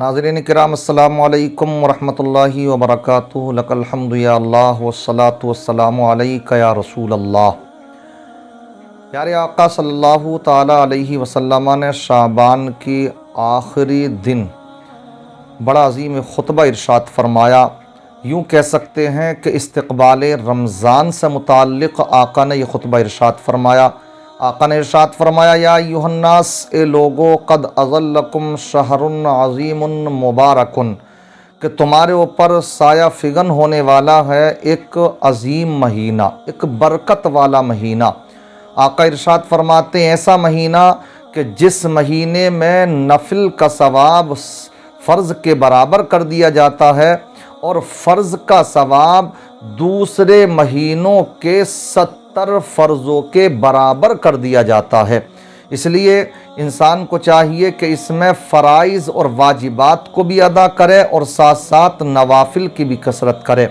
नाज़रीन किराम अस्सलामु अलैकुम वरहमतुल्लाहि वबरकातुहू लकल हम्दु या अल्लाह वस्सलातु वस्सलामु अलैका या रसूल अल्लाह। प्यारे आका सल्लल्लाहु ताला अलैहि वसल्लम ने शाबान की आखिरी दिन बड़ा अजीम खुतबा इरशाद फरमाया। यूँ कह सकते हैं कि इस्तक़बाल रमज़ान से मुताल्लिक़ आका ने यह खुतबा इरशाद फरमाया। आका ने इरशाद फरमाया, या अय्युहन्नास, ए लोगो, क़द अज़ल्लकुम शहरुन अज़ीमुन मुबारकुन, कि तुम्हारे ऊपर साया फिगन होने वाला है एक अजीम महीना, एक बरकत वाला महीना। आका इरशाद फरमाते हैं ऐसा महीना कि जिस महीने में नफिल का सवाब फ़र्ज़ के बराबर कर दिया जाता है और फ़र्ज़ का सवाब दूसरे महीनों के 70 फ़र्ज़ों के बराबर कर दिया जाता है। इसलिए इंसान को चाहिए कि इसमें फ़राइज़ और वाजिबात को भी अदा करे और साथ साथ नवाफिल की भी कसरत करे।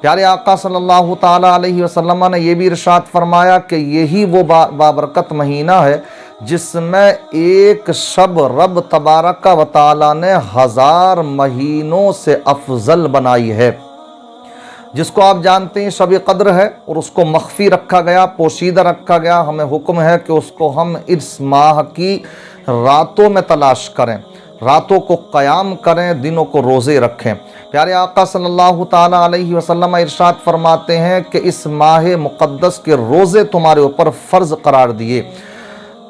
प्यारे आका सल्लल्लाहु ताला अलैहि वसल्लम ने यह भी इरशाद फरमाया कि यही वो बाबरकत महीना है जिसमें एक शब रब तबारक व तआला ने 1000 महीनों से अफजल बनाई है, जिसको आप जानते हैं शब क़द्र है और उसको मख्फी रखा गया, पोशीदा रखा गया। हमें हुक्म है कि उसको हम इस माह की रातों में तलाश करें, रातों को क़याम करें, दिनों को रोज़े रखें। प्यारे आका सल्लल्लाहु ताला अलैहि वसल्लम इरशाद फरमाते हैं कि इस माह मुक़द्दस के रोज़े तुम्हारे ऊपर फ़र्ज़ करार दिए।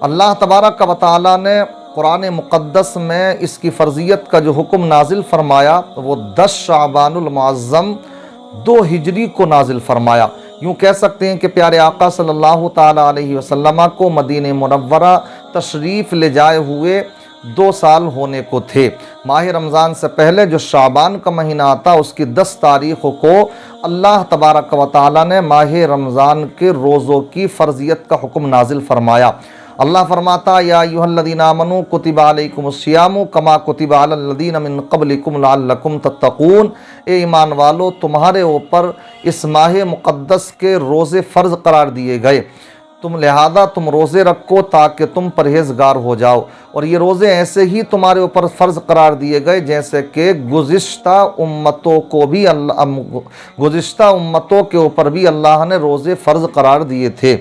अल्लाह तबारक व तआला ने कुरान मुक़द्दस में इसकी फ़र्ज़ियत का जो हुक्म नाजिल फरमाया वो 10 शाबानुल मुअज़्ज़म 2 हिजरी को नाजिल फरमाया। यूँ कह सकते हैं कि प्यारे आका सल्लल्लाहु ताला अलैहि वसल्लम को मदीने मुनव्वरा तशरीफ़ ले जाए हुए 2 साल होने को थे। माह रमज़ान से पहले जो शाबान का महीना आता उसकी 10 तारीख़ को अल्लाह तबारक व तआला ने माह रमज़ान के रोज़ों की फ़र्ज़ियत का हुक्म नाजिल फरमाया। अल्लाह फरमाता, या अय्युहल्लज़ीना आमनू कुतिबा अलैकुमुस्सियामु कमा कुतिबा अलल्लज़ीना मिन क़ब्लिकुम लअल्लकुम तत्तक़ून। ए ईमान वालो, तुम्हारे ऊपर इस माह मुक़द्दस के रोज़े फ़र्ज़ करार दिए गए, लिहाजा तुम रोज़े रखो ताकि तुम परहेज़गार हो जाओ। और ये रोज़े ऐसे ही तुम्हारे ऊपर फ़र्ज़ करार दिए गए जैसे कि गुज़िश्ता उम्मतों के ऊपर भी अल्लाह ने रोज़े फ़र्ज़ करार दिए थे।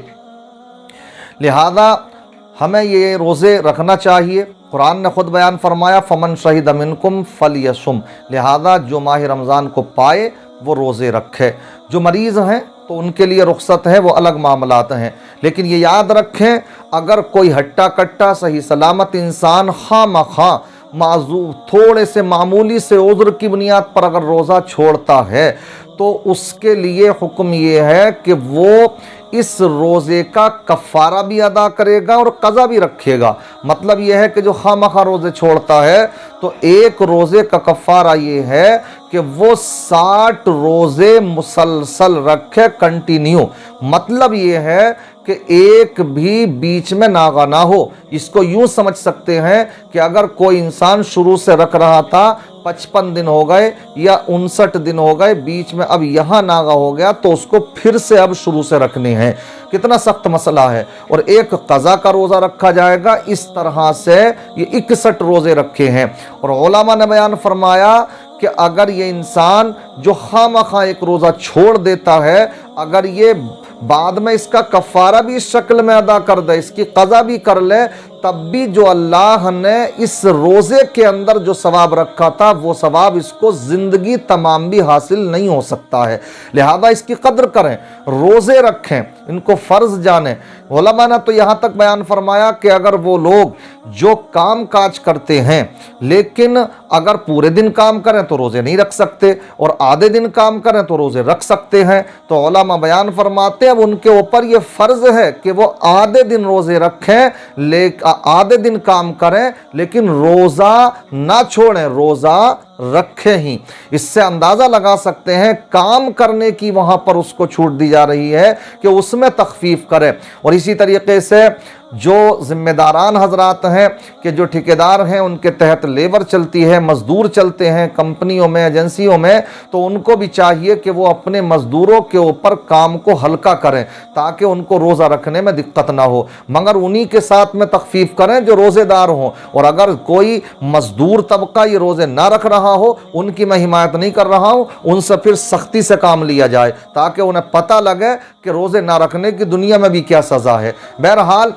लिहाजा हमें ये रोज़े रखना चाहिए। कुरान ने ख़ुद बयान फरमाया, फ़मन शहीद मिनकुम फ़लयसुम, लिहाजा जो माह रमज़ान को पाए वो रोज़े रखे। जो मरीज़ हैं तो उनके लिए रुख्सत है, वो अलग मामलात हैं। लेकिन ये याद रखें, अगर कोई हट्टा कट्टा सही सलामत इंसान खामखा माजूर थोड़े से मामूली से उज़्र की बुनियाद पर अगर रोज़ा छोड़ता है तो उसके लिए हुक्म ये है कि वो इस रोज़े का कफ़ारा भी अदा करेगा और क़ज़ा भी रखेगा। मतलब यह है कि जो खामखा रोज़े छोड़ता है तो एक रोज़े का कफ़ारा ये है कि वो 60 रोज़े मुसलसल रखे, कंटिन्यू। मतलब ये है कि एक भी बीच में नागा ना हो। इसको यूँ समझ सकते हैं कि अगर कोई इंसान शुरू से रख रहा था, 55 दिन हो गए या 59 दिन हो गए, बीच में अब यहाँ नागा हो गया तो उसको फिर से अब शुरू से रखने हैं। कितना सख्त मसला है। और एक क़ज़ा का रोज़ा रखा जाएगा। इस तरह से ये 61 रोज़े रखे हैं। और उलमा ने बयान फरमाया कि अगर ये इंसान जो खामखा एक रोज़ा छोड़ देता है, अगर ये बाद में इसका कफ़ारा भी इस शक्ल में अदा कर दे, इसकी क़ज़ा भी कर ले, तब भी जो अल्लाह ने इस रोज़े के अंदर जो सवाब रखा था वो सवाब इसको ज़िंदगी तमाम भी हासिल नहीं हो सकता है। लिहाजा इसकी कद्र करें, रोज़े रखें, इनको फ़र्ज़ जानें। उलमा ने तो यहाँ तक बयान फरमाया कि अगर वो लोग जो काम काज करते हैं लेकिन अगर पूरे दिन काम करें तो रोज़े नहीं रख सकते और आधे दिन काम करें तो रोज़े रख सकते हैं। तो उलमा बयान फरमाते हैं उनके ऊपर ये फ़र्ज़ है कि वो आधे दिन रोज़े रखें, आधे दिन काम करें लेकिन रोज़ा ना छोड़ें, रोज़ा रखें ही। इससे अंदाज़ा लगा सकते हैं काम करने की वहाँ पर उसको छूट दी जा रही है कि उसमें तखफीफ करें। और इसी तरीके से जो ज़िम्मेदारान हजरात हैं कि जो ठेकेदार हैं उनके तहत लेबर चलती है, मज़दूर चलते हैं कंपनियों में, एजेंसियों में, तो उनको भी चाहिए कि वो अपने मज़दूरों के ऊपर काम को हल्का करें ताकि उनको रोज़ा रखने में दिक्कत ना हो, मगर उन्हीं के साथ में तखफीफ करें जो रोज़ेदार हों। और अगर कोई मज़दूर तबका ये रोज़े ना रख रहा हो, उनकी मैं हिमायत नहीं कर रहा हूँ, उनसे फिर सख्ती से काम लिया जाए ताकि उन्हें पता लगे कि रोज़े ना रखने की दुनिया में भी क्या सज़ा है। बहरहाल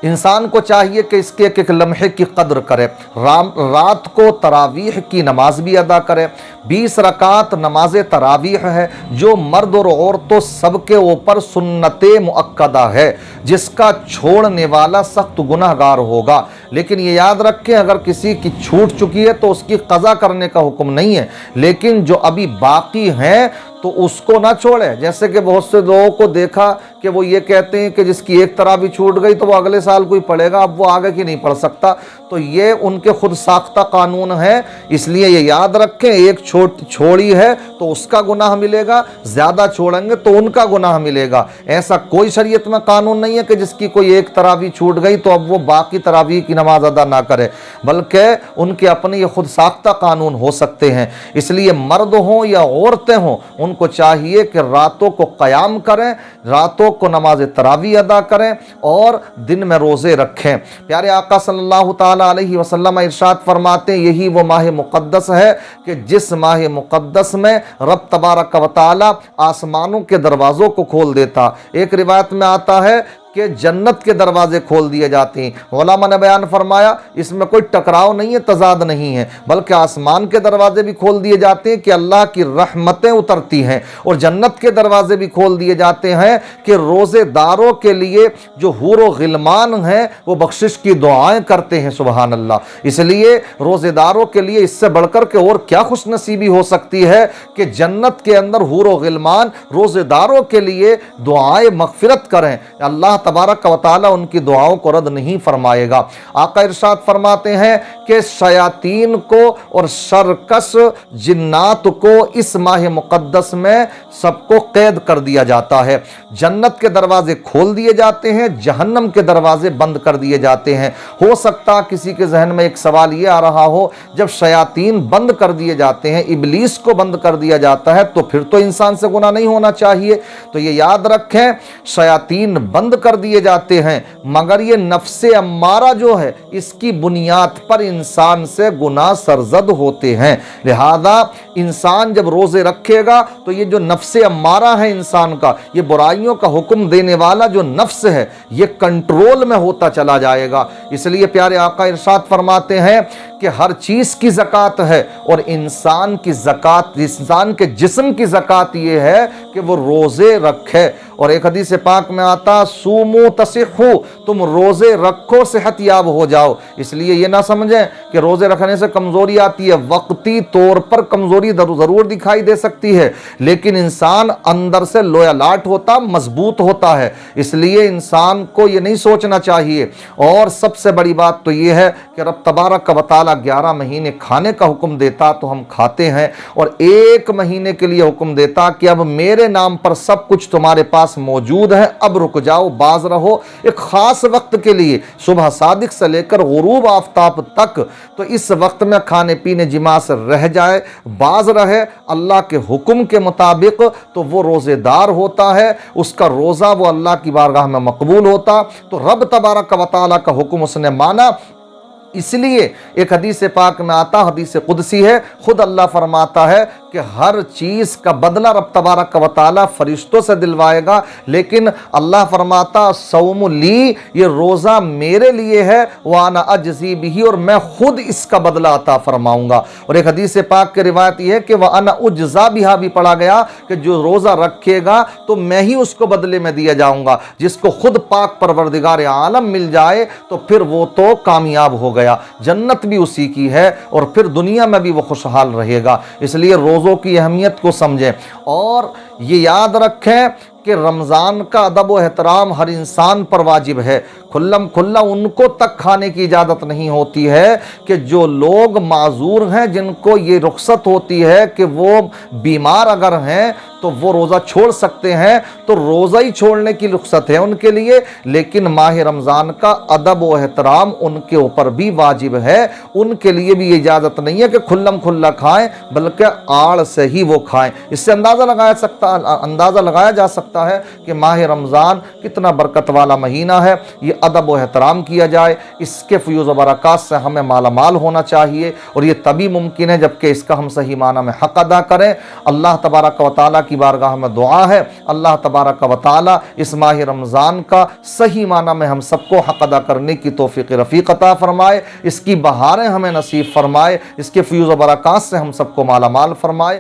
इंसान को चाहिए कि इसके एक एक लम्हे की कद्र करे। रात को तरावीह की नमाज भी अदा करे। 20 रकात नमाज तरावीह है जो मर्द और औरतों सबके ऊपर सुन्नत मुअक्कदा है, जिसका छोड़ने वाला सख्त गुनहगार होगा। लेकिन ये याद रखें, अगर किसी की छूट चुकी है तो उसकी क़ज़ा करने का हुक्म नहीं है, लेकिन जो अभी बाकी हैं तो उसको ना छोड़े। जैसे कि बहुत से लोगों को देखा कि वो ये कहते हैं कि जिसकी एक तरावी छूट गई तो वो अगले साल कोई पढ़ेगा, अब वो आगे की नहीं पढ़ सकता। तो ये उनके खुद साख्ता कानून है, इसलिए ये याद रखें, एक छोड़ी है तो उसका गुनाह मिलेगा, ज़्यादा छोड़ेंगे तो उनका गुनाह मिलेगा। ऐसा कोई शरीयत में कानून नहीं है कि जिसकी कोई एक तरावी छूट गई तो अब वो बाकी तरावी की नमाज अदा ना करे, बल्कि उनके अपने ये खुद साख्ता कानून हो सकते हैं। इसलिए मर्द हों या औरतें हों, उनको चाहिए कि रातों को क़याम करें, रातों को नमाज तरावी अदा करें और दिन में रोज़े रखें। प्यारे आका सल्लल्लाहु ताला अलैहि वसल्लम इरशाद फरमाते हैं, यही वो माह मुक़द्दस है कि जिस माह मुक़द्दस में रब तबारक व तआला आसमानों के दरवाज़ों को खोल देता। एक रिवायत में आता है कि जन्नत के दरवाजे खोल दिए जाते हैं। उलमा ने बयान फरमाया इसमें कोई टकराव नहीं है, तजाद नहीं है, बल्कि आसमान के दरवाजे भी खोल दिए जाते हैं कि अल्लाह की रहमतें उतरती हैं, और जन्नत के दरवाजे भी खोल दिए जाते हैं कि रोज़ेदारों के लिए जो हूर व गिलमान हैं वो बख्शिश की दुआएं करते हैं। सुबहान अल्लाह। इसलिए रोज़ेदारों के लिए इससे बढ़कर के और क्या खुशनसीबी हो सकती है कि जन्नत के अंदर हूर व गिलमान रोज़ेदारों के लिए दुआएं मग़फ़िरत करें। अल्लाह तबारक व तआला उनकी दुआओं को रद्द नहीं फरमाएगा। आका इरशाद फरमाते हैं कि शयातीन को और शरकस जिन्नात को इस माह मुक़द्दस में सबको कैद कर दिया जाता है। जन्नत के दरवाजे खोल दिए जाते हैं, जहन्नम के दरवाजे बंद कर दिए जाते हैं। हो सकता किसी के जहन में एक सवाल ये आ रहा हो, जब शयातीन बंद कर दिए जाते हैं, इबलीस को बंद कर दिया जाता है, तो फिर तो इंसान से गुनाह नहीं होना चाहिए। तो ये याद रखें, शयातीन बंद कर दिए जाते हैं, मगर ये नफ्से अम्मारा जो है इसकी बुनियाद पर इंसान से गुनाह सरजद होते हैं। लिहाजा इंसान जब रोजे रखेगा तो ये जो नफ्से अम्मारा है इंसान का, ये बुराइयों का हुक्म देने वाला जो नफ्स है, ये कंट्रोल में होता चला जाएगा। इसलिए प्यारे आका इरशाद फरमाते हैं कि हर चीज की ज़कात है, और इंसान की ज़कात, इंसान के जिस्म की ज़कात ये है कि वो रोजे रखे। और एक हदीस पाक में आता, सूमू तसिहू, तुम रोजे रखो सेहत याब हो जाओ। इसलिए ये ना समझें कि रोजे रखने से कमजोरी आती है। वक्ती तौर पर कमजोरी जरूर दिखाई दे सकती है, लेकिन इंसान अंदर से लोया लाट होता, मजबूत होता है। इसलिए इंसान को ये नहीं सोचना चाहिए। और सबसे बड़ी बात तो ये है कि रब तबारक व तआला 11 महीने खाने का हुक्म देता तो हम खाते हैं, और 1 महीने के लिए हुक्म देता कि अब मेरे नाम पर सब कुछ तुम्हारे पास मौजूद है, अब रुक जाओ, बाज रहो एक खास वक्त के लिए, सुबह सादिक से लेकर गुरूब आफ्ताब तक। तो इस वक्त में खाने पीने जिमा से रह जाए, बाज रहे अल्लाह के हुक्म के मुताबिक, तो वो रोज़ेदार होता है, उसका रोज़ा वो अल्लाह की बारगाह में मकबूल होता। तो रब तबारक व तआला का हुक्म उसने माना। इसलिए एक हदीस पाक में आता, हदीस कुदसी है, खुद अल्लाह फरमाता है कि हर चीज़ का बदला रब तबारक व तआला फरिश्तों से दिलवाएगा, लेकिन अल्लाह फरमाता सौम ली, ये रोज़ा मेरे लिए है, वाना अजज़ी बिही, और मैं खुद इसका बदला अता फरमाऊँगा। और एक हदीस पाक की रिवायत यह है कि वह अना उज्ज़ा बिहा भी पढ़ा गया कि जो रोज़ा रखेगा तो मैं ही उसको बदले में दिया जाऊँगा। जिसको खुद पाक परवरदिगार आलम मिल जाए तो फिर वो तो कामयाब हो गया, जन्नत भी उसी की है और फिर दुनिया में भी वो खुशहाल रहेगा। इसलिए रोज़ों की अहमियत को समझें और ये याद रखें कि रमज़ान का अदब व एहतराम हर इंसान पर वाजिब है। खुल्लम खुल्ला उनको तक खाने की इजाज़त नहीं होती है कि जो लोग माजूर हैं, जिनको ये रुख्सत होती है कि वो बीमार अगर हैं تو وہ روزہ چھوڑ سکتے ہیں، تو روزہ ہی چھوڑنے کی رخصت ہے ان کے لیے، لیکن ماہ رمضان کا ادب و احترام ان کے اوپر بھی واجب ہے۔ ان کے لیے بھی اجازت نہیں ہے کہ کھلم کھلا کھائیں، بلکہ آڑ سے ہی وہ کھائیں۔ اس سے اندازہ لگایا جا سکتا ہے کہ ماہ رمضان کتنا برکت والا مہینہ ہے۔ یہ ادب و احترام کیا جائے، اس کے فیوز و برکات سے ہمیں مالا مال ہونا چاہیے، اور یہ تبھی ممکن ہے جبکہ اس کا ہم صحیح معنی میں حق ادا کریں۔ اللہ تبارک و تعالیٰ کی بارگاہ میں دعا ہے، اللہ تبارک و تعالیٰ اس ماہ رمضان کا صحیح معنی میں ہم سب کو حق ادا کرنے کی توفیق رفیق عطا فرمائے، اس کی بہاریں ہمیں نصیب فرمائے، اس کے فیوز و برکات سے ہم سب کو مالا مال فرمائے۔